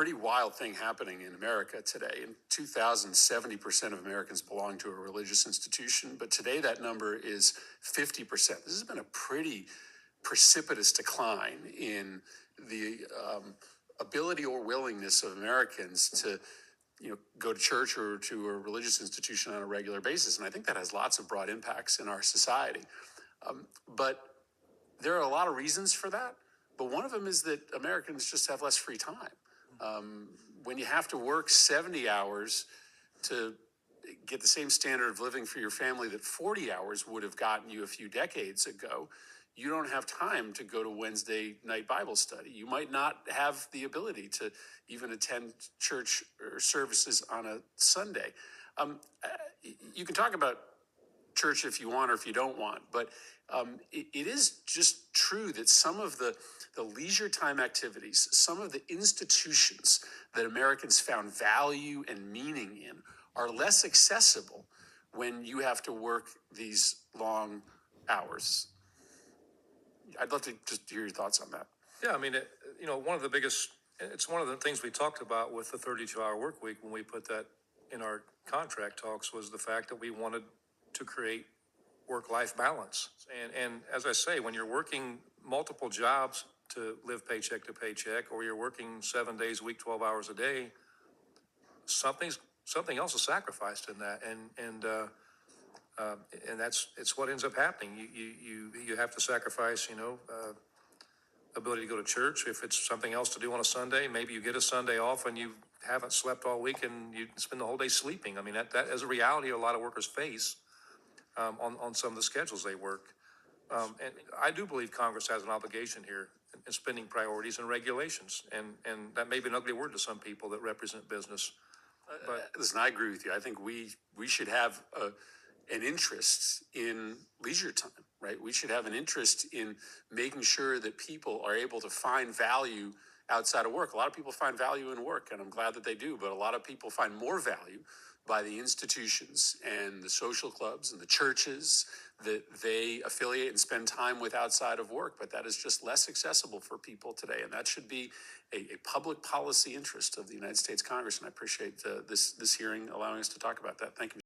pretty wild thing happening in America today. In 2000, 70% of Americans belong to a religious institution, but today that number is 50%. This has been a pretty precipitous decline in the ability or willingness of Americans to go to church or to a religious institution on a regular basis. And I think that has lots of broad impacts in our society. But there are a lot of reasons for that. But one of them is that Americans just have less free time. When you have to work 70 hours to get the same standard of living for your family that 40 hours would have gotten you a few decades ago, you don't have time to go to Wednesday night Bible study. You might not have the ability to even attend church or services on a Sunday. You can talk about church if you want or if you don't want, but it is just true that some of the leisure time activities, some of the institutions that Americans found value and meaning in are less accessible when you have to work these long hours. I'd love to just hear your thoughts on that. Yeah, I mean, it's one of the things we talked about with the 32-hour work week when we put that in our contract talks, was the fact that we wanted to create work-life balance. And as I say, when you're working multiple jobs to live paycheck to paycheck, or you're working 7 days a week, 12 hours a day, something else is sacrificed in that, and it's what ends up happening. You have to sacrifice, ability to go to church. If it's something else to do on a Sunday, maybe you get a Sunday off and you haven't slept all week and you spend the whole day sleeping. I mean, that is a reality a lot of workers face on some of the schedules they work. And I do believe Congress has an obligation here in spending priorities and regulations. And that may be an ugly word to some people that represent business. But listen, I agree with you. I think we should have an interest in leisure time, right? We should have an interest in making sure that people are able to find value outside of work. A lot of people find value in work, and I'm glad that they do, but a lot of people find more value by the institutions and the social clubs and the churches that they affiliate and spend time with outside of work. But that is just less accessible for people today, and that should be a public policy interest of the United States Congress. And I appreciate this hearing allowing us to talk about that. Thank you.